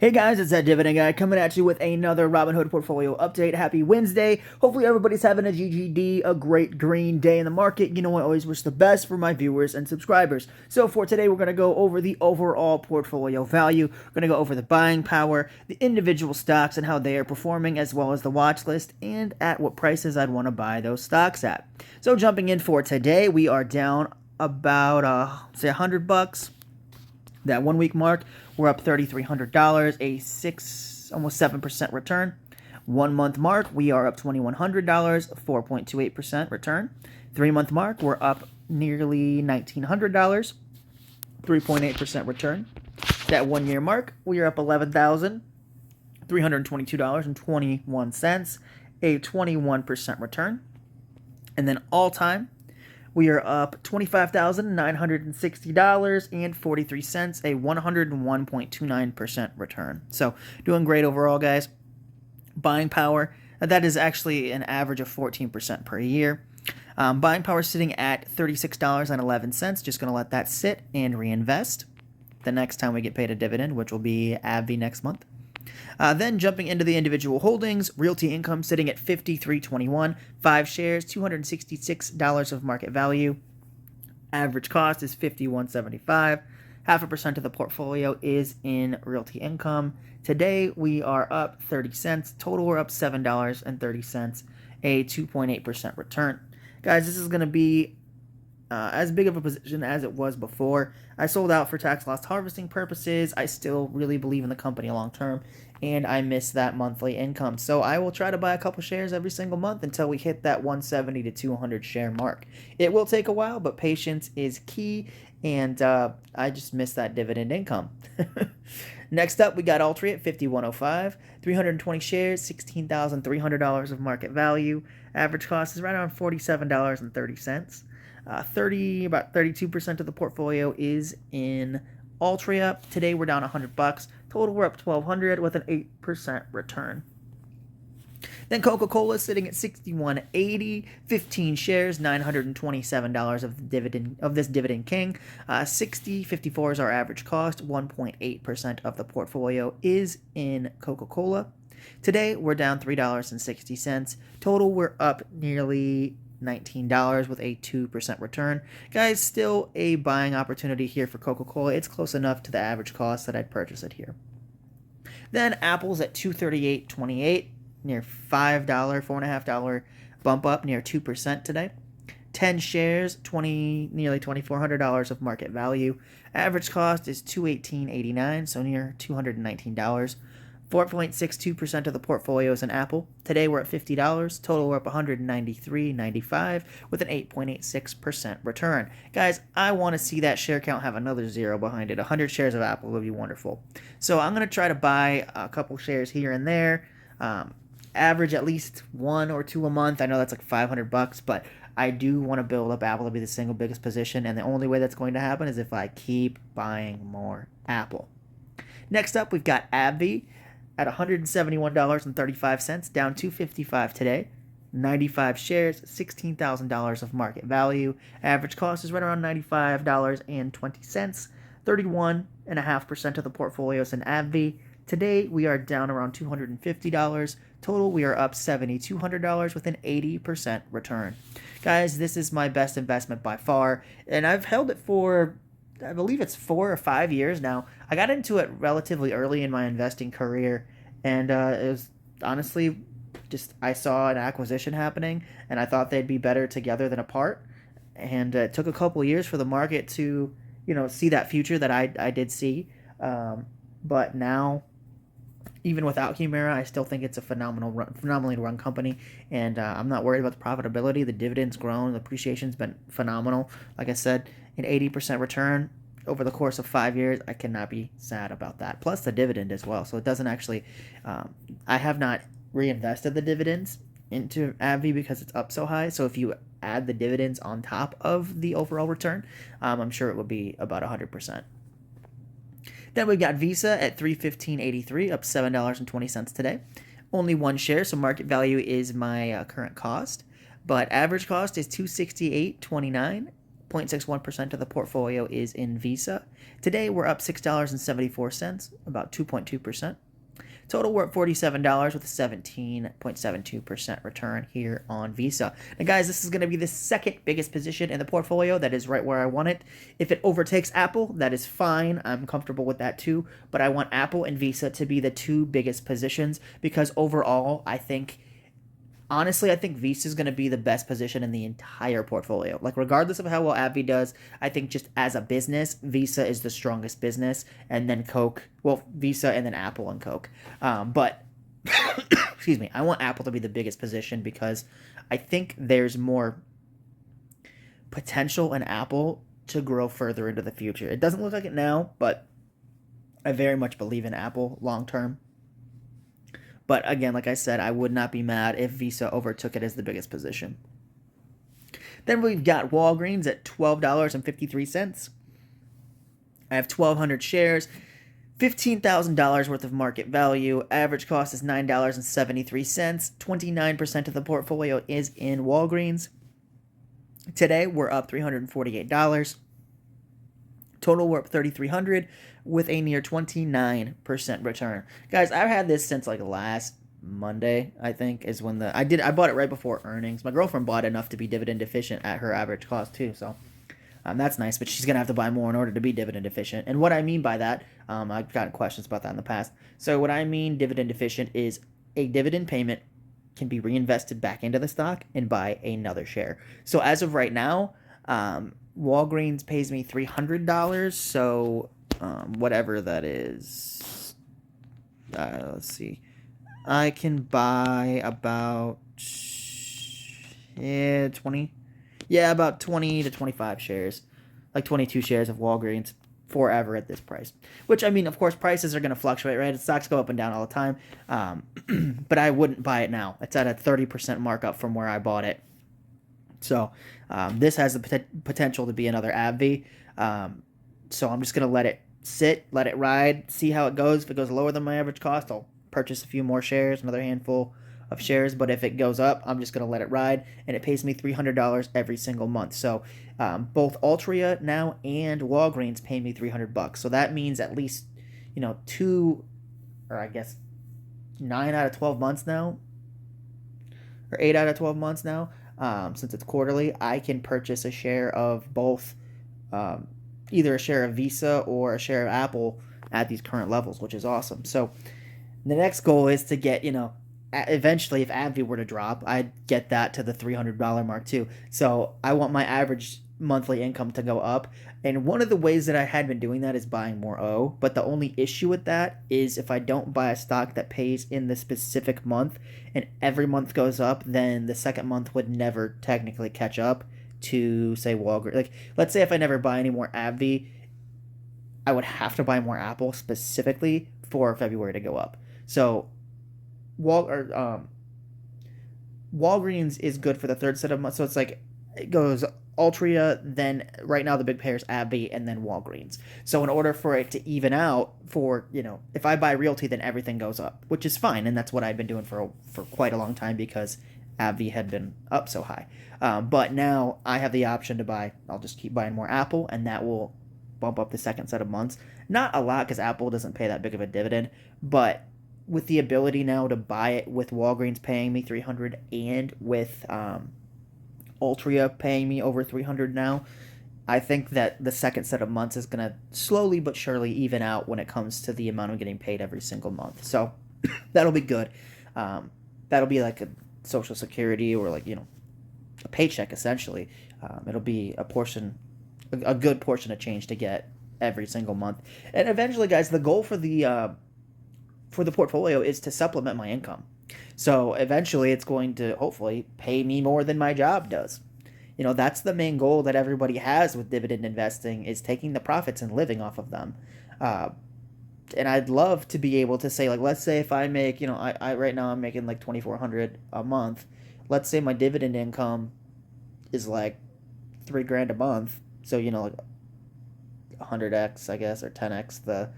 Hey guys, it's that Dividend guy coming at you with another Robinhood portfolio update. Happy Wednesday. Hopefully everybody's having a GGD, a great green day in the market. You know, I always wish the best for my viewers and subscribers. So for today, we're going to go over the overall portfolio value. We're going to go over the buying power, the individual stocks and how they are performing, as well as the watch list and at what prices I'd want to buy those stocks at. So jumping in for today, we are down about, say $100. That 1 week mark, we're up $3,300, almost 7% return. 1 month mark, we are up $2,100, 4.28% return. 3 month mark, we're up nearly $1,900, 3.8% return. That 1 year mark, we are up $11,322.21, a 21% return. And then all time, we are up $25,960.43, a 101.29% return. So doing great overall, guys. Buying power, that is actually an average of 14% per year. Buying power sitting at $36.11. Just going to let that sit and reinvest the next time we get paid a dividend, which will be AbbVie next month. Then jumping into the individual holdings, Realty Income sitting at $53.21, 5 shares, $266 of market value. Average cost is $51.75. 0.5% of the portfolio is in Realty Income. Today we are up 30 cents. Total we're up $7.30, a 2.8% return. Guys, this is going to be as big of a position as it was before. I sold out for tax loss harvesting purposes. I still really believe in the company long term, and I miss that monthly income. So I will try to buy a couple shares every single month until we hit that 170 to 200 share mark. It will take a while, but patience is key, and I just miss that dividend income. Next up, we got Altria at $51.05, 320 shares, $16,300 of market value. Average cost is right around $47.30. About 32% of the portfolio is in Altria. Today we're down $100. Total we're up $1,200 with an 8% return. Then Coca-Cola sitting at $61.80, 15 shares, $927 of this dividend king. 60.54 is our average cost. 1.8% of the portfolio is in Coca-Cola. Today we're down $3.60. Total we're up nearly $19 with a 2% return. Guys, still a buying opportunity here for Coca-Cola. It's close enough to the average cost that I'd purchase it here. Then Apple's at $238.28, near $5, $4.50 bump up, near 2% today. 10 shares, nearly $2,400 of market value. Average cost is $218.89, so near $219. 4.62% of the portfolio is in Apple. Today we're at $50. Total we're up $193.95 with an 8.86% return. Guys, I want to see that share count have another zero behind it. 100 shares of Apple would be wonderful. So I'm going to try to buy a couple shares here and there. Average at least 1 or 2 a month. I know that's like $500, but I do want to build up Apple to be the single biggest position, and the only way that's going to happen is if I keep buying more Apple. Next up, we've got AbbVie at $171.35, down $2.55 today. 95 shares, $16,000 of market value. Average cost is right around $95.20. 31.5% of the portfolio is in AbbVie. Today, we are down around $250. Total, we are up $7,200 with an 80% return. Guys, this is my best investment by far, and I've held it for, I believe it's 4 or 5 years now. I got into it relatively early in my investing career, and it was honestly just, I saw an acquisition happening, and I thought they'd be better together than apart. And it took a couple of years for the market to, see that future that I did see. But now, even without Humira, I still think it's a phenomenally run company, and I'm not worried about the profitability. The dividend's grown, the appreciation's been phenomenal. Like I said, an 80% return over the course of 5 years. I cannot be sad about that. Plus the dividend as well. So it doesn't actually, I have not reinvested the dividends into AbbVie because it's up so high. So if you add the dividends on top of the overall return, I'm sure it would be about 100%. Then we've got Visa at $315.83, up $7.20 today. Only 1 share, so market value is my current cost. But average cost is $268.29, 6.61% of the portfolio is in Visa. Today, we're up $6.74, about 2.2%. Total, we're at $47 with a 17.72% return here on Visa. Now, guys, this is going to be the second biggest position in the portfolio. That is right where I want it. If it overtakes Apple, that is fine. I'm comfortable with that too. But I want Apple and Visa to be the two biggest positions because overall, honestly, I think Visa is going to be the best position in the entire portfolio. Like, regardless of how well AbbVie does, I think just as a business, Visa is the strongest business, and then Coke. Well, Visa and then Apple and Coke. But, excuse me, I want Apple to be the biggest position because I think there's more potential in Apple to grow further into the future. It doesn't look like it now, but I very much believe in Apple long term. But again, like I said, I would not be mad if Visa overtook it as the biggest position. Then we've got Walgreens at $12.53. I have 1,200 shares, $15,000 worth of market value. Average cost is $9.73. 29% of the portfolio is in Walgreens. Today, we're up $348. Total, we're up $3,300 with a near 29% return. Guys, I've had this since like last Monday, I think, is when I bought it right before earnings. My girlfriend bought enough to be dividend efficient at her average cost too, so that's nice, but she's going to have to buy more in order to be dividend efficient. And what I mean by that, I've gotten questions about that in the past. So what I mean dividend efficient is a dividend payment can be reinvested back into the stock and buy another share. So as of right now, Walgreens pays me $300, so whatever that is, let's see, I can buy about about 20 to 25 shares, like 22 shares of Walgreens forever at this price. Which, I mean, of course, prices are going to fluctuate, right? Stocks go up and down all the time, but I wouldn't buy it now. It's at a 30% markup from where I bought it. So this has the potential to be another AbbVie. So I'm just going to let it sit, let it ride, see how it goes. If it goes lower than my average cost, I'll purchase a few more shares, another handful of shares. But if it goes up, I'm just going to let it ride. And it pays me $300 every single month. So both Altria now and Walgreens pay me $300. So that means at least, 9 out of 12 months now, or 8 out of 12 months now. Since it's quarterly, I can purchase a share of both, either a share of Visa or a share of Apple at these current levels, which is awesome. So the next goal is to get, eventually if AbbVie were to drop, I'd get that to the $300 mark too. So I want my average monthly income to go up. And one of the ways that I had been doing that is buying more O. But the only issue with that is if I don't buy a stock that pays in the specific month and every month goes up, then the second month would never technically catch up to, say, Walgreens. Like, let's say if I never buy any more AbbVie, I would have to buy more Apple specifically for February to go up. So Walgreens is good for the third set of months. So it's like it goes Altria, then right now the big pair is AbbVie, and then Walgreens. So in order for it to even out, if I buy Realty, then everything goes up, which is fine, and that's what I've been doing for quite a long time because AbbVie had been up so high. But now I have the option to buy. I'll just keep buying more Apple, and that will bump up the second set of months. Not a lot because Apple doesn't pay that big of a dividend, but with the ability now to buy it with Walgreens paying me $300 and with Altria paying me over $300 now, I think that the second set of months is going to slowly but surely even out when it comes to the amount I'm getting paid every single month. So that'll be good. That'll be like a Social Security or like, a paycheck essentially. It'll be a good portion of change to get every single month. And eventually, guys, the goal for the portfolio is to supplement my income. So eventually it's going to hopefully pay me more than my job does. That's the main goal that everybody has with dividend investing, is taking the profits and living off of them. And I'd love to be able to say, like, let's say if I make, I right now I'm making like $2,400 a month. Let's say my dividend income is like $3,000 a month. So, like 100x, I guess, or 10x the,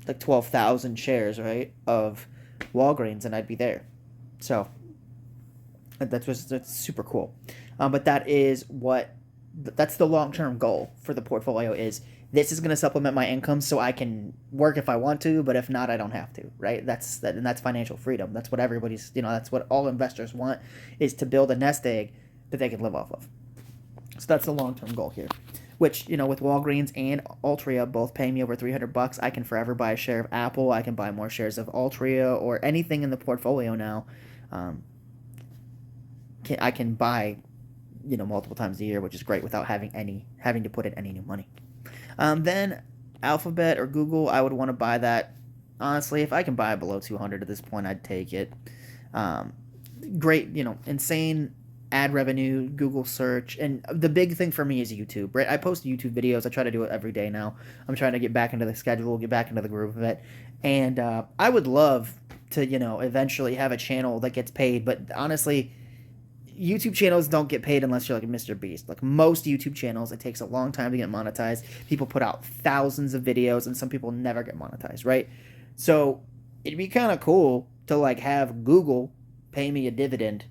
like 12,000 shares, right, of Walgreens, and I'd be there. So that's super cool. But that is what that's the long-term goal for the portfolio is this is going to supplement my income so I can work if I want to, but if not, I don't have to, right? And that's financial freedom. That's what everybody's, that's what all investors want, is to build a nest egg that they can live off of. So that's the long-term goal here, which, with Walgreens and Altria both paying me over $300, I can forever buy a share of Apple. I can buy more shares of Altria or anything in the portfolio now. I can buy multiple times a year, which is great without having to put in any new money. Then Alphabet or Google, I would want to buy that. Honestly, if I can buy it below 200 at this point, I'd take it. Great, insane ad revenue, Google search, and the big thing for me is YouTube, right? I post YouTube videos. I try to do it every day now. I'm trying to get back into the schedule, get back into the groove of it, and I would love to, eventually have a channel that gets paid, but honestly, YouTube channels don't get paid unless you're like a Mr. Beast. Like most YouTube channels, it takes a long time to get monetized. People put out thousands of videos, and some people never get monetized, right? So it'd be kind of cool to like have Google pay me a dividend,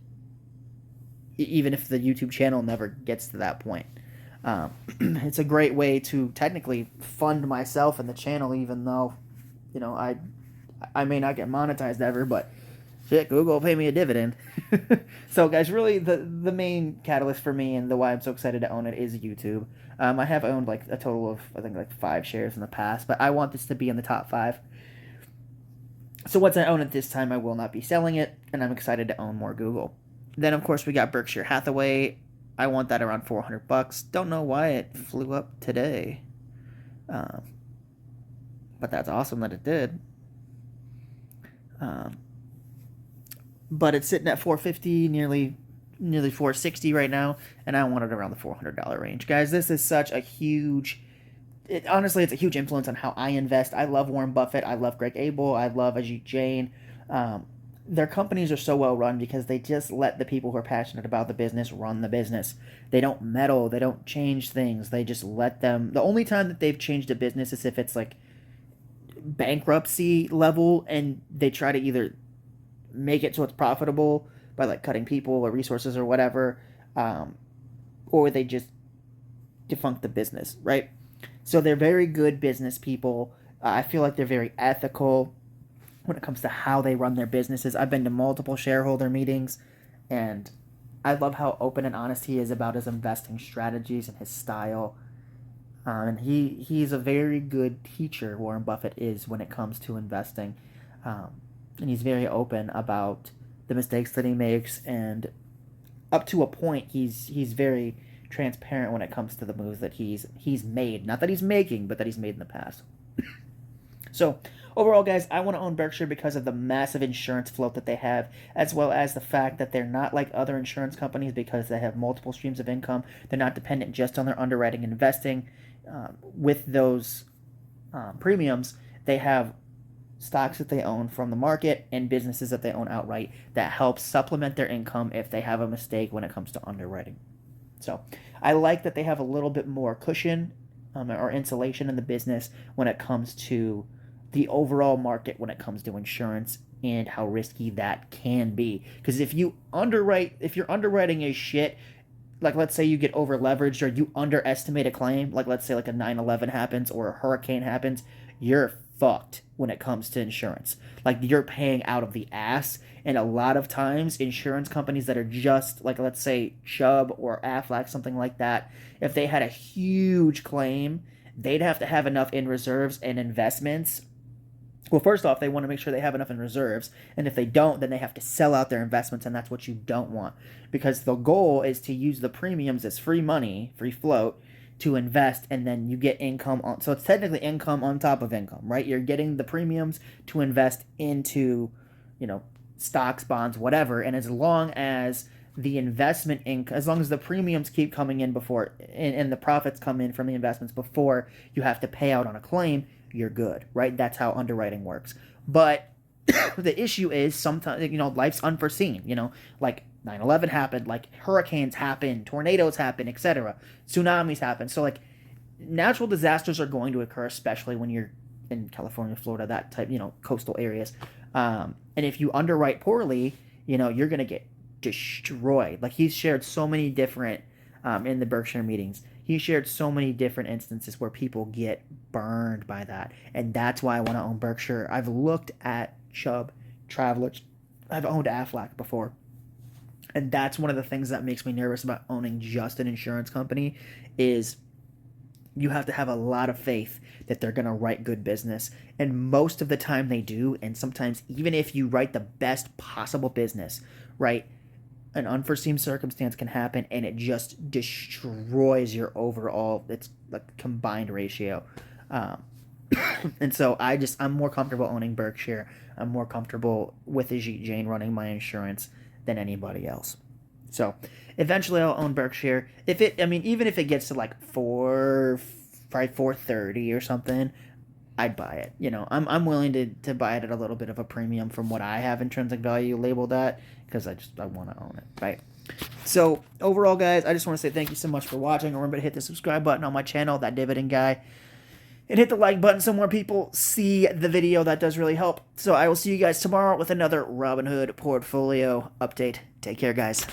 even if the YouTube channel never gets to that point. It's a great way to technically fund myself and the channel, even though, I may not get monetized ever, but shit, Google pay me a dividend. So guys, really the main catalyst for me and the why I'm so excited to own it is YouTube. I have owned like a total of, I think, like 5 shares in the past, but I want this to be in the top 5. So once I own it this time, I will not be selling it, and I'm excited to own more Google. Then of course we got Berkshire Hathaway. I want that around $400. Don't know why it flew up today, but that's awesome that it did. But it's sitting at $450, nearly $460 right now, and I want it around the $400 range. Guys, this is such a huge... honestly, it's a huge influence on how I invest. I love Warren Buffett. I love Greg Abel. I love Ajit Jain. Their companies are so well run because they just let the people who are passionate about the business run the business. They don't meddle. They don't change things. They just let them... The only time that they've changed a business is if it's like bankruptcy level, and they try to either make it so it's profitable by like cutting people or resources or whatever, or they just defunct the business, right? So they're very good business people. I feel like they're very ethical when it comes to how they run their businesses. I've been to multiple shareholder meetings, and I love how open and honest he is about his investing strategies and his style. And he's a very good teacher, Warren Buffett is, when it comes to investing. And he's very open about the mistakes that he makes, and up to a point, he's very transparent when it comes to the moves that he's made. Not that he's making, but that he's made in the past. So, overall, guys, I want to own Berkshire because of the massive insurance float that they have, as well as the fact that they're not like other insurance companies because they have multiple streams of income. They're not dependent just on their underwriting and investing. With those premiums, they have stocks that they own from the market and businesses that they own outright that helps supplement their income if they have a mistake when it comes to underwriting. So I like that they have a little bit more cushion or insulation in the business when it comes to the overall market, when it comes to insurance and how risky that can be. Because if you're underwriting a shit, like let's say you get over leveraged or you underestimate a claim, like let's say like a 9/11 happens or a hurricane happens, you're fucked when it comes to insurance. Like you're paying out of the ass, and a lot of times insurance companies that are just like, let's say Chubb or Aflac, something like that, if they had a huge claim, they'd have to have enough in reserves and investments. Well, first off, they want to make sure they have enough in reserves, and if they don't, then they have to sell out their investments, and that's what you don't want, because the goal is to use the premiums as free money, free float, to invest, and then you get income on. So it's technically income on top of income, right? You're getting the premiums to invest into, stocks, bonds, whatever. And as long as the investment income, as long as the premiums keep coming in before, and the profits come in from the investments before you have to pay out on a claim, you're good, right? That's how underwriting works. But the issue is sometimes, life's unforeseen, like 9/11 happened, like hurricanes happen, tornadoes happen, etc. Tsunamis happen. So like natural disasters are going to occur, especially when you're in California, Florida, that type, coastal areas. And if you underwrite poorly, you're going to get destroyed. Like he's shared so many different in the Berkshire meetings. He shared so many different instances where people get burned by that. And that's why I want to own Berkshire. I've looked at Chubb, Travelers. I've owned Aflac before. And that's one of the things that makes me nervous about owning just an insurance company is you have to have a lot of faith that they're going to write good business. And most of the time they do. And sometimes even if you write the best possible business, right, an unforeseen circumstance can happen and it just destroys your overall, it's like combined ratio. And so I'm more comfortable owning Berkshire. I'm more comfortable with Ajit Jain running my insurance than anybody else. So eventually I'll own Berkshire. Even if it gets to like probably 430 or something, I'd buy it. You know, I'm willing to buy it at a little bit of a premium from what I have intrinsic value labeled at, because I want to own it, right? So overall, guys, I just want to say thank you so much for watching. Remember to hit the subscribe button on my channel, That Dividend Guy, and hit the like button so more people see the video. That does really help. So I will see you guys tomorrow with another Robinhood portfolio update. Take care, guys.